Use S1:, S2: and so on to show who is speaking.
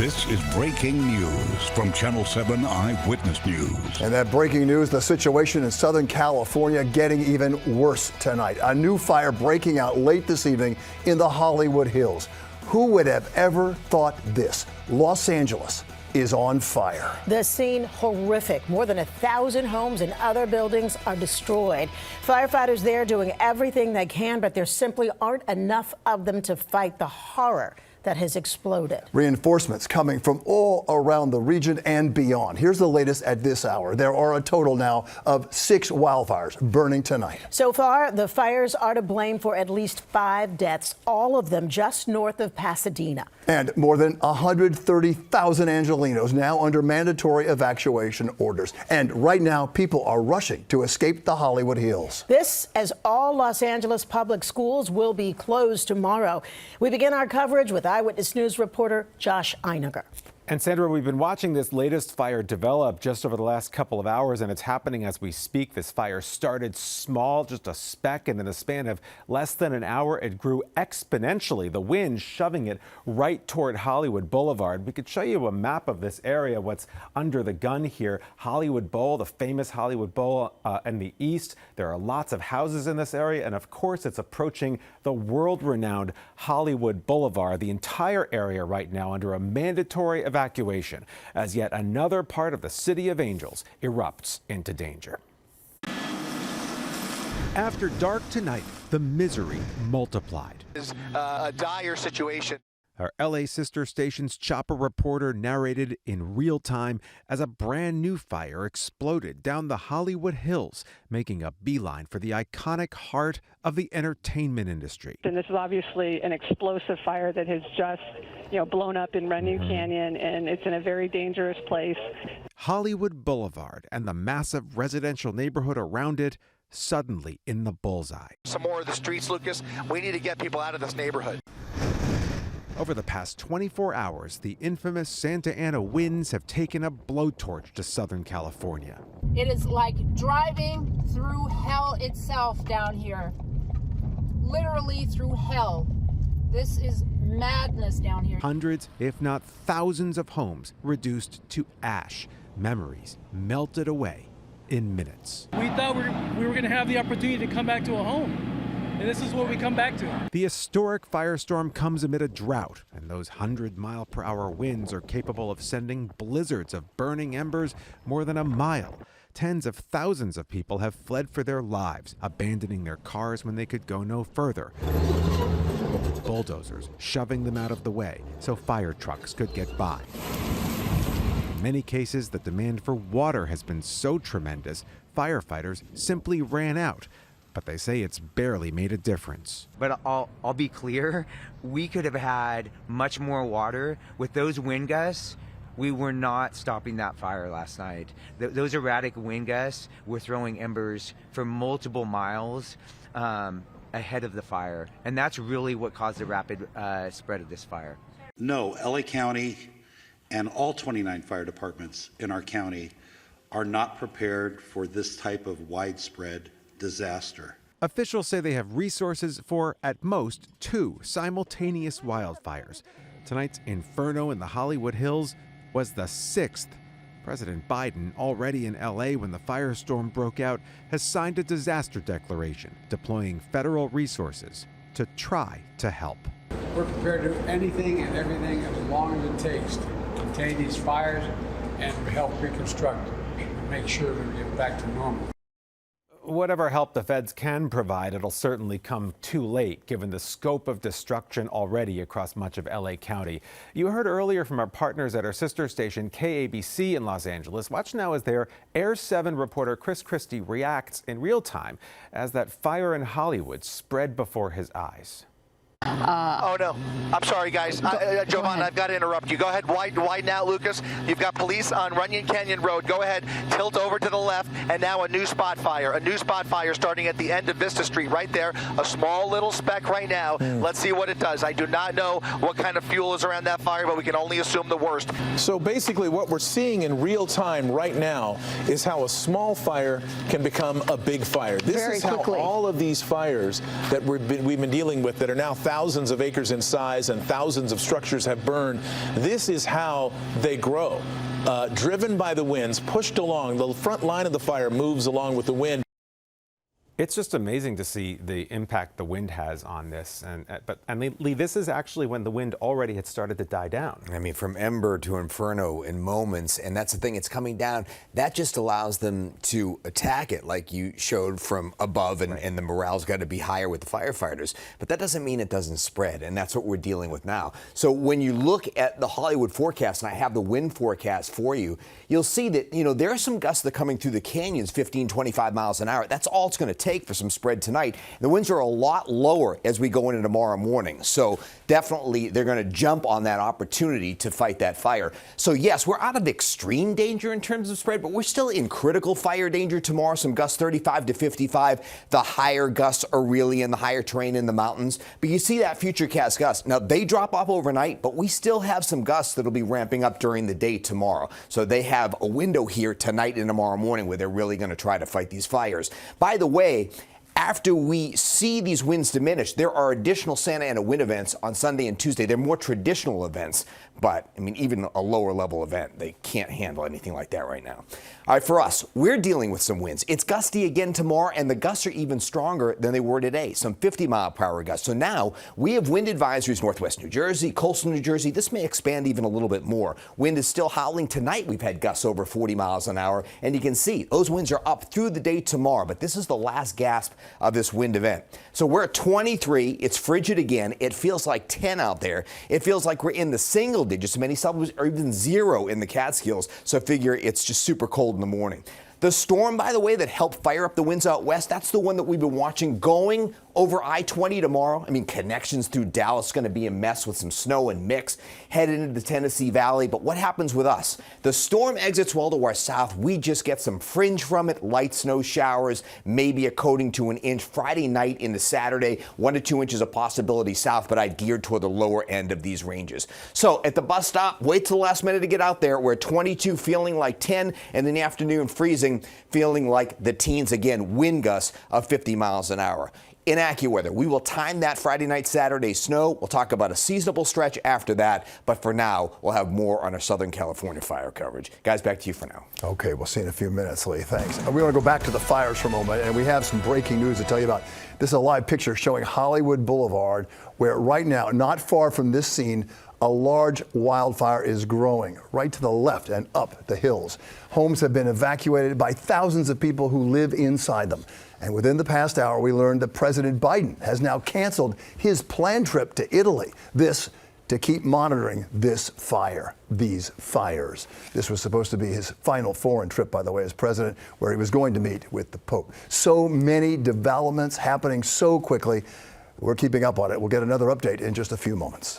S1: This is breaking news from Channel 7 Eyewitness News.
S2: And that breaking news, the situation in Southern California getting even worse tonight. A new fire breaking out late this evening in the Hollywood Hills. Who would have ever thought this? Los Angeles is on fire.
S3: The scene horrific. More than 1,000 homes and other buildings are destroyed. Firefighters there doing everything they can, but there simply aren't enough of them to fight the horror that has exploded. Reinforcements coming from all around the region and beyond. Here's the latest at this hour. There are a total now of 6 wildfires burning tonight. So far, the fires are to blame for at least 5 deaths, all of them just north of Pasadena. And more than 130,000 Angelenos now under mandatory evacuation orders. And right now, people are rushing to escape the Hollywood Hills. This, as all Los Angeles public schools will be closed tomorrow. We begin our coverage with Eyewitness News reporter Josh Einiger.
S4: And Sandra, we've been watching this latest fire develop just over the last couple of hours, and it's happening as we speak. This fire started small, just a speck, and in a span of less than an hour, it grew exponentially, the wind shoving it right toward Hollywood Boulevard. We could show you a map of this area, what's under the gun here. Hollywood Bowl, the famous Hollywood Bowl in the east. There are lots of houses in this area, and of course, it's approaching the world-renowned Hollywood Boulevard. The entire area right now under a mandatory evacuation as yet another part of the City of Angels erupts into danger. After dark tonight, the misery multiplied.
S5: It's a dire situation.
S4: Our LA sister station's chopper reporter narrated in real time as a brand new fire exploded down the Hollywood Hills, making a beeline for the iconic heart of the entertainment industry.
S6: And this is obviously an explosive fire that has just, blown up in Runyon Canyon, and it's in a very dangerous place.
S4: Hollywood Boulevard and the massive residential neighborhood around it suddenly in the bullseye.
S5: Some more of the streets, Lucas. We need to get people out of this neighborhood.
S4: Over the past 24 hours, the infamous Santa Ana winds have taken a blowtorch to Southern California.
S7: It is like driving through hell itself down here. Literally through hell. This is madness down here.
S4: Hundreds, if not thousands of homes reduced to ash. Memories melted away in minutes.
S8: We thought we were going to have the opportunity to come back to a home. And this is what we come back to.
S4: The historic firestorm comes amid a drought, and those 100-mile-per-hour winds are capable of sending blizzards of burning embers more than a mile. Tens of thousands of people have fled for their lives, abandoning their cars when they could go no further. Bulldozers shoving them out of the way so fire trucks could get by. In many cases, the demand for water has been so tremendous, firefighters simply ran out. But they say it's barely made a difference.
S9: But I'll be clear, we could have had much more water. With those wind gusts, we were not stopping that fire last night. Those erratic wind gusts were throwing embers for multiple miles ahead of the fire. And that's really what caused the rapid spread of this fire.
S10: No, LA County and all 29 fire departments in our county are not prepared for this type of widespread disaster.
S4: Officials say they have resources for, at most, 2 simultaneous wildfires. Tonight's inferno in the Hollywood Hills was the 6th. President Biden, already in LA when the firestorm broke out, has signed a disaster declaration, deploying federal resources to try to help.
S11: We're prepared to do anything and everything as long as it takes to contain these fires and help reconstruct and make sure that we get back to normal.
S4: Whatever help the feds can provide, it'll certainly come too late, given the scope of destruction already across much of LA County. You heard earlier from our partners at our sister station, KABC in Los Angeles. Watch now as their Air 7 reporter Chris Christie reacts in real time as that fire in Hollywood spread before his eyes.
S5: Oh, no. I'm sorry, guys. Jovan, I've got to interrupt you. Go ahead. Widen out, Lucas. You've got police on Runyon Canyon Road. Go ahead. Tilt over to the left. And now a new spot fire. A new spot fire starting at the end of Vista Street right there. A small little speck right now. Let's see what it does. I do not know what kind of fuel is around that fire, but we can only assume the worst.
S12: So basically what we're seeing in real time right now is how a small fire can become a big fire. This is how all of these fires that we've been dealing with that are now thousands thousands of acres in size and thousands of structures have burned. This is how they grow. Driven by the winds, pushed along. The front line of the fire moves along with the wind.
S4: It's just amazing to see the impact the wind has on this. And Lee, this is actually when the wind already had started to die down.
S13: I mean, from ember to inferno in moments, and that's the thing, it's coming down. That just allows them to attack it like you showed from above, and the morale's got to be higher with the firefighters. But that doesn't mean it doesn't spread, and that's what we're dealing with now. So when you look at the Hollywood forecast, and I have the wind forecast for you, you'll see that, there are some gusts that are coming through the canyons, 15, 25 miles an hour. That's all it's going to take for some spread tonight. The winds are a lot lower as we go into tomorrow morning. So definitely they're going to jump on that opportunity to fight that fire. So yes, we're out of extreme danger in terms of spread, but we're still in critical fire danger tomorrow. Some gusts 35 to 55. The higher gusts are really in the higher terrain in the mountains. But you see that futurecast gust. Now they drop off overnight, but we still have some gusts that'll be ramping up during the day tomorrow. So they have a window here tonight and tomorrow morning where they're really going to try to fight these fires. By the way, after we see these winds diminish, there are additional Santa Ana wind events on Sunday and Tuesday. They're more traditional events, but I mean, even a lower level event, they can't handle anything like that right now. All right, for us, we're dealing with some winds. It's gusty again tomorrow, and the gusts are even stronger than they were today, some 50-mile-per-hour gusts. So now we have wind advisories northwest New Jersey, coastal New Jersey. This may expand even a little bit more. Wind is still howling tonight. We've had gusts over 40 miles an hour, and you can see those winds are up through the day tomorrow, but this is the last gasp of this wind event. So we're at 23. It's frigid again. It feels like 10 out there. It feels like we're in the single digits. Many suburbs are even 0 in the Catskills. So figure it's just super cold in the morning. The storm, by the way, that helped fire up the winds out west, that's the one that we've been watching going over I-20 tomorrow. I mean, connections through Dallas going to be a mess with some snow and mix headed into the Tennessee Valley. But what happens with us? The storm exits well to our south. We just get some fringe from it, light snow showers, maybe a coating to an inch Friday night into Saturday, 1 to 2 inches of possibility south, but I'd geared toward the lower end of these ranges. So at the bus stop, wait till the last minute to get out there. We're at 22, feeling like 10, and in the afternoon, freezing, feeling like the teens again, wind gusts of 50 miles an hour. In AccuWeather, we will time that Friday night, Saturday snow. We'll talk about a seasonable stretch after that. But for now, we'll have more on our Southern California fire coverage. Guys, back to you for now.
S2: Okay, we'll see you in a few minutes, Lee. Thanks. We want to go back to the fires for a moment, and we have some breaking news to tell you about. This is a live picture showing Hollywood Boulevard, where right now, not far from this scene, a large wildfire is growing right to the left and up the hills. Homes have been evacuated by thousands of people who live inside them. And within the past hour, we learned that President Biden has now canceled his planned trip to Italy. This to keep monitoring these fires. This was supposed to be his final foreign trip, by the way, as president, where he was going to meet with the Pope. So many developments happening so quickly. We're keeping up on it. We'll get another update in just a few moments.